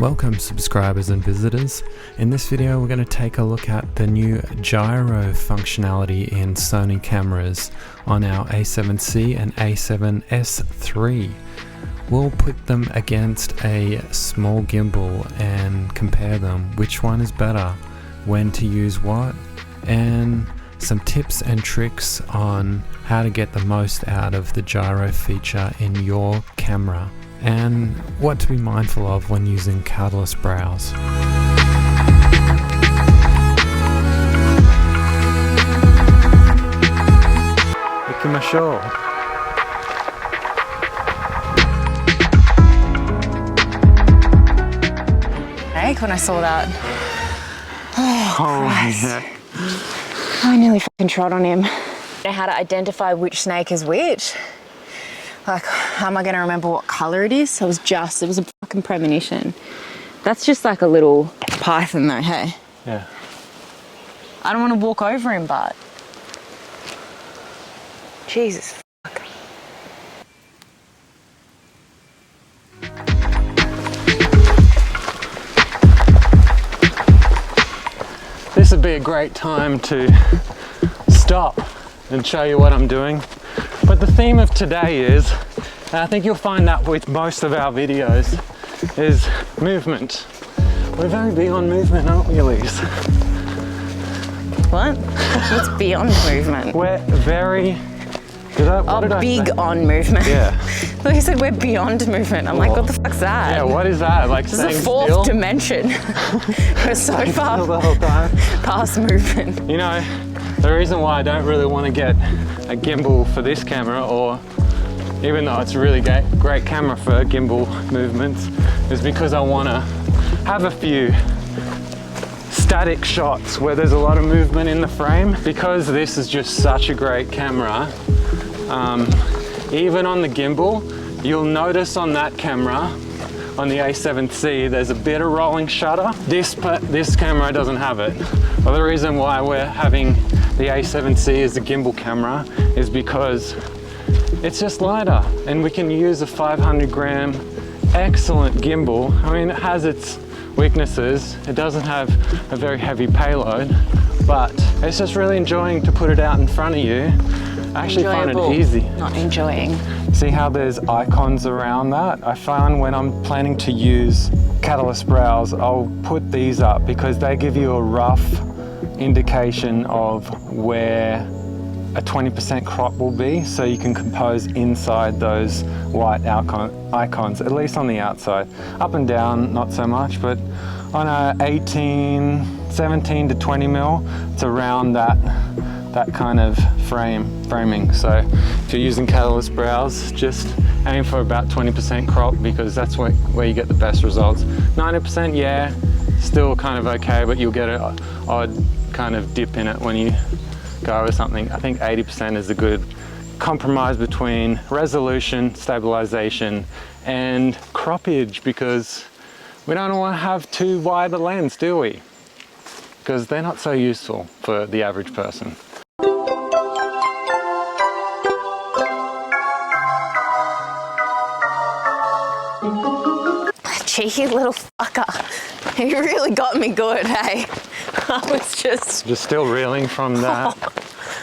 Welcome subscribers and visitors. In this video we're going to take a look at the new gyro functionality in Sony cameras on our a7C and a7S III. We'll put them against a small gimbal and compare them, which one is better, when to use what, and some tips and tricks on how to get the most out of the gyro feature in your camera, and what to be mindful of when using catalyst browse. Ikimashou. When I saw that, Oh yeah. I nearly fucking trod on him. I know how to identify which snake is which. Like, how am I going to remember what colour it is? It was a fucking premonition. That's just like a little python though, hey? Yeah. I don't want to walk over him, but Jesus fuck. This would be a great time to stop and show you what I'm doing. But the theme of today is, and I think you'll find that with most of our videos, is movement. We're very big on movement, aren't we, Elise? What? What's beyond movement? We're very... big on movement. Yeah. Look, you said we're beyond movement. I'm like, what the fuck's that? Yeah, what is that? Like this is a fourth dimension. We're so far the whole time. past movement. You know, the reason why I don't really want to get a gimbal for this camera, or even though it's a really great camera for gimbal movements, is because I want to have a few static shots where there's a lot of movement in the frame. Because this is just such a great camera, even on the gimbal, you'll notice on that camera, on the a7C, there's a bit of rolling shutter. This camera doesn't have it. Well, the reason why we're having the a7C as a gimbal camera is because it's just lighter, and we can use a 500 gram excellent gimbal. I mean, it has its weaknesses. It doesn't have a very heavy payload, but it's just really enjoying to put it out in front of you. I actually find it easy. Not enjoying. See how there's icons around that? I find when I'm planning to use catalyst browse, I'll put these up because they give you a rough indication of where a 20% crop will be, so you can compose inside those white icons, at least on the outside. Up and down, not so much, but on a 17 to 20 mil, it's around that kind of framing. So if you're using catalyst browse, just aim for about 20% crop, because that's where you get the best results. 90%, yeah, still kind of okay, but you'll get an odd kind of dip in it when you go over something. I think 80% is a good compromise between resolution, stabilisation, and croppage, because we don't want to have too wide a lens, do we? Because they're not so useful for the average person. Cheeky little fucker. He really got me good, hey? I was just still reeling from that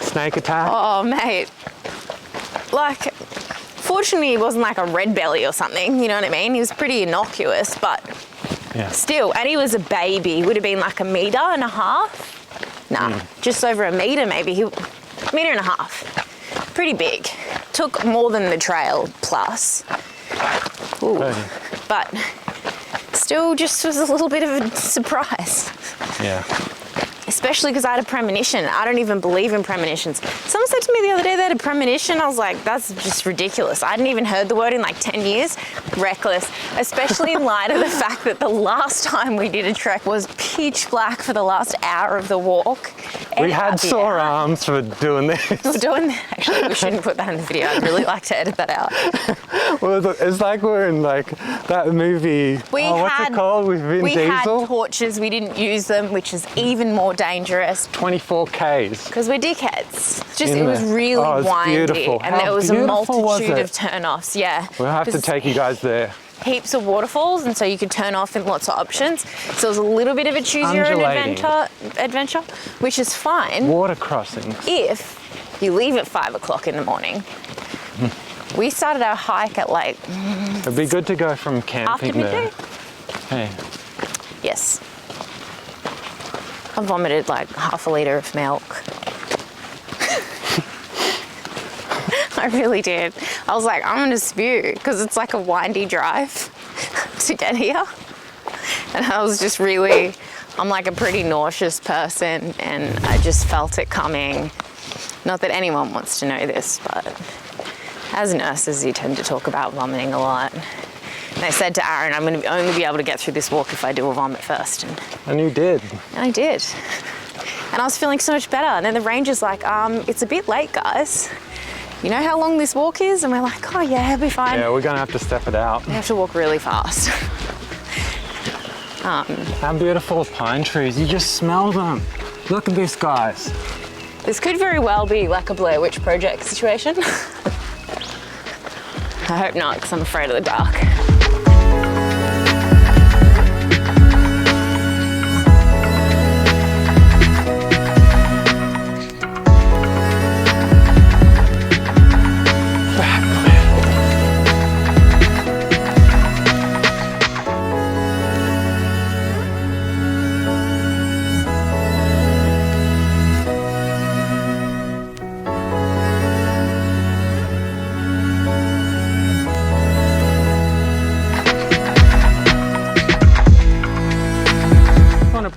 snake attack. Oh, mate. Like, fortunately, he wasn't like a red belly or something, you know what I mean? He was pretty innocuous, but yeah. Still, and he was a baby. He would have been like 1.5 meters. Nah, just over a meter maybe. 1.5 meters. Pretty big. Took more than the trail plus. Ooh. Hey. But still just was a little bit of a surprise. Yeah. Especially because I had a premonition. I don't even believe in premonitions. Someone said to me the other day they had a premonition. I was like, that's just ridiculous. I hadn't even heard the word in like 10 years. Reckless. Especially in light of the fact that the last time we did a trek was pitch black for the last hour of the walk. We had sore arms for doing this. Actually, we shouldn't put that in the video. I'd really like to edit that out. Well, it's like we're in like that movie. What's it called? With Vin Diesel? We had torches. We didn't use them, which is even more dangerous. 24 Ks. Because we're dickheads. It was really windy. Beautiful. And there was a multitude of turn-offs. Yeah. We'll have to take you guys there. heaps of waterfalls, and so you could turn off in lots of options. So it was a little bit of a choose your own adventure, which is fine. Water crossings. If you leave at 5 o'clock in the morning. We started our hike at like... It'd be good to go from camping after midday? there. Hey. Yes. I vomited like half a litre of milk. I really did. I was like, I'm gonna spew, because it's like a windy drive to get here. And I was just really, I'm like a pretty nauseous person, and I just felt it coming. Not that anyone wants to know this, but as nurses, you tend to talk about vomiting a lot. And I said to Aaron, I'm going to only be able to get through this walk if I do a vomit first. And you did. And I did. And I was feeling so much better. And then the ranger's like, it's a bit late, guys. You know how long this walk is? And we're like, oh yeah, it'll be fine. Yeah, we're going to have to step it out. We have to walk really fast. How beautiful are pine trees. You just smell them. Look at this, guys. This could very well be like a Blair Witch Project situation. I hope not, because I'm afraid of the dark.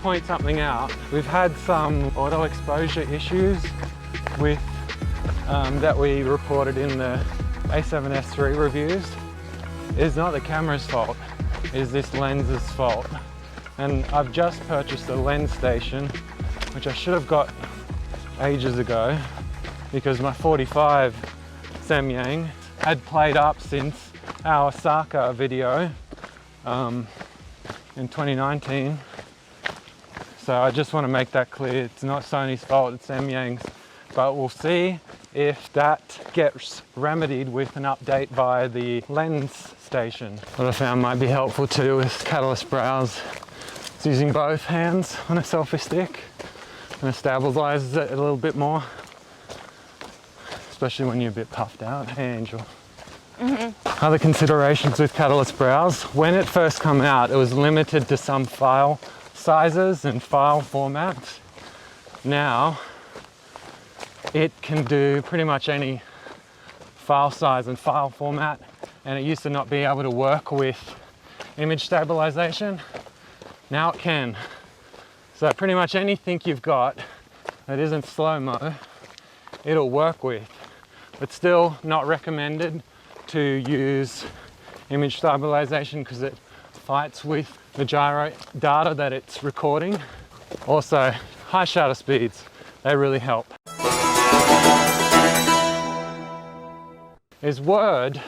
Point something out. We've had some auto exposure issues with that we reported in the a7SIII reviews. It's not the camera's fault, it's this lens's fault. And I've just purchased a lens station, which I should have got ages ago, because my 45 Samyang had played up since our Osaka video in 2019. So I just want to make that clear. It's not Sony's fault, it's Samyang's. But we'll see if that gets remedied with an update via the lens station. What I found might be helpful too is catalyst browse. It's using both hands on a selfie stick, and it stabilizes it a little bit more, especially when you're a bit puffed out. Hey, Angel. Other considerations with catalyst browse. When it first came out, it was limited to some file sizes and file formats. Now it can do pretty much any file size and file format, and it used to not be able to work with image stabilization. Now it can. So pretty much anything you've got that isn't slow-mo, it'll work with. But still not recommended to use image stabilization because it fights with the gyro data that it's recording. Also, high shutter speeds, they really help. There's word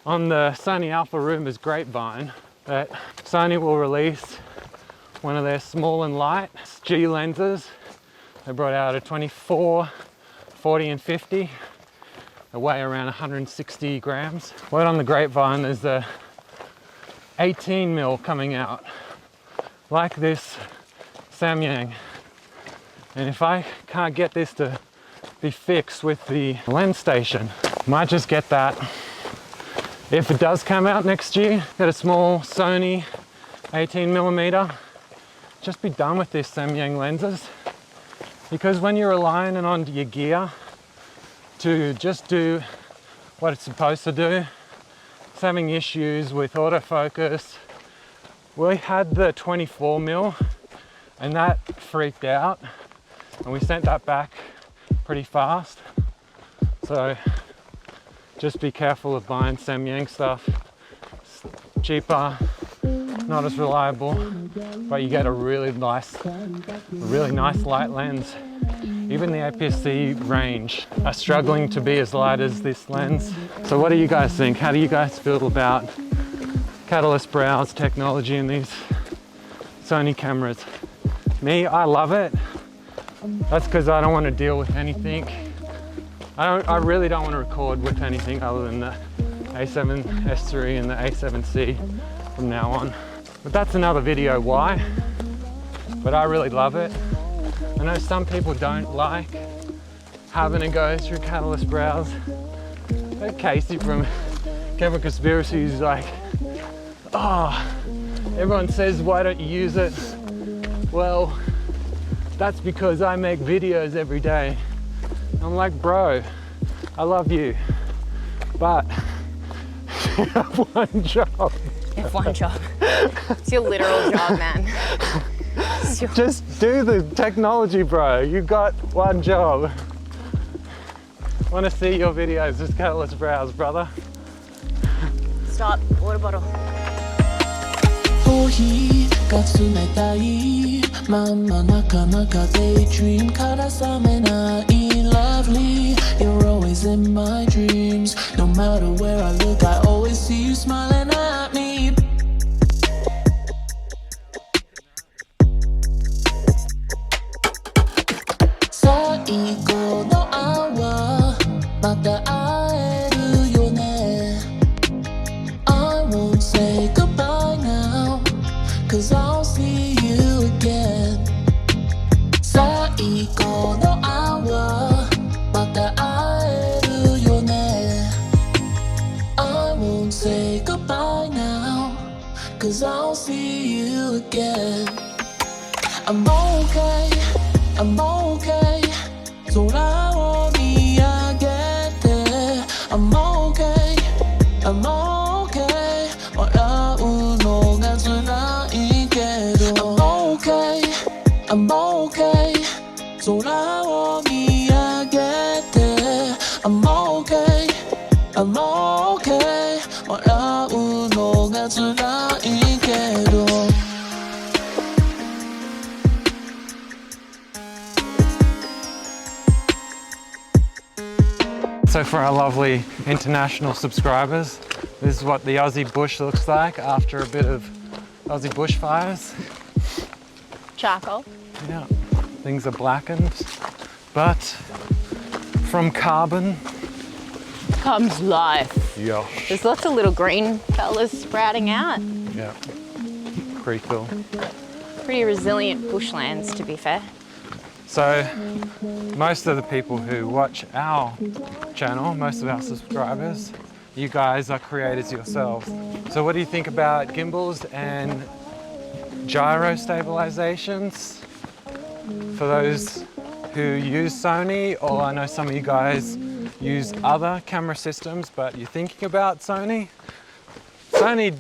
on the Sony Alpha Rumours grapevine that Sony will release one of their small and light G lenses. They brought out a 24, 40 and 50. They weigh around 160 grams. Word on the grapevine, there's the 18mm coming out, like this Samyang. And if I can't get this to be fixed with the lens station, might just get that. If it does come out next year, get a small Sony 18mm, just be done with this Samyang lenses. Because when you're relying on your gear to just do what it's supposed to do, it's having issues with autofocus. We had the 24mm and that freaked out, and we sent that back pretty fast. So just be careful of buying Samyang stuff. It's cheaper, not as reliable, but you get a really nice light lens. Even the APS-C range are struggling to be as light as this lens. So what do you guys think? How do you guys feel about catalyst browse technology in these Sony cameras? Me, I love it. That's because I don't want to deal with anything. I really don't want to record with anything other than the a7SIII and the a7c from now on. But that's another video why, but I really love it. I know some people don't like having to go through Catalyst browse. But Casey from Conspiracies is like, oh, everyone says, why don't you use it? Well, that's because I make videos every day. I'm like, bro, I love you, but you have one job. You have one job. It's your literal job, man. Just do the technology, bro. You got one job. Want to see your videos, just Catalyst browse, brother. Stop, water bottle. Mama, naka daydream, lovely. You're always in my dreams. No matter where I look, I always see you smiling at me. Saigo no awa, mata aeru yo ne. I won't say goodbye now, 'cause I'll see you again. Saigo no awa, mata aeru yo ne. I won't say goodbye now, 'cause I'll see you again. I'm okay, I'm okay. 돌아와 미야겠대. I'm okay, I'm okay. 어려운 오간수나 있게도 I'm okay, I'm okay. 돌아와 미야겠대. I'm okay, I'm okay. 어려운 오간수나 있게도. So for our lovely international subscribers, this is what the Aussie bush looks like after a bit of Aussie bushfires. Charcoal. Yeah, things are blackened, but from carbon Comes life. yeah, There's lots of little green fellas sprouting out. yeah, pretty cool. Pretty resilient bushlands, to be fair. So most of the people who watch our channel, most of our subscribers, you guys are creators yourselves. So what do you think about gimbals and gyro stabilizations? For those who use Sony, or I know some of you guys use other camera systems, but you're thinking about Sony? Sony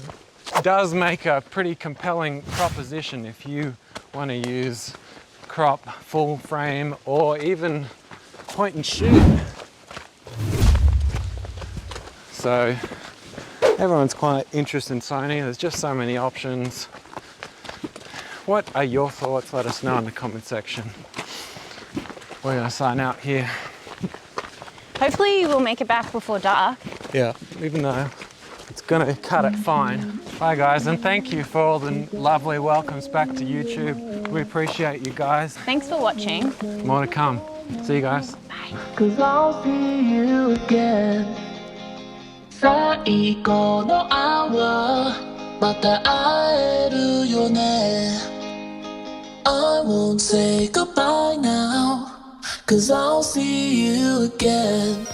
does make a pretty compelling proposition if you want to use crop, full frame, or even point and shoot. So everyone's quite interested in Sony. There's just so many options. What are your thoughts? Let us know in the comment section. We're gonna sign out here. Hopefully we'll make it back before dark. Yeah, even though it's gonna cut it fine. Bye guys, and thank you for all the lovely welcomes back to YouTube. We appreciate you guys. Thanks for watching. More to come. See you guys. Bye. 'Cause I'll see you again. Saigo no awa, mata aeru yo ne. I won't say goodbye now, 'cause I'll see you again.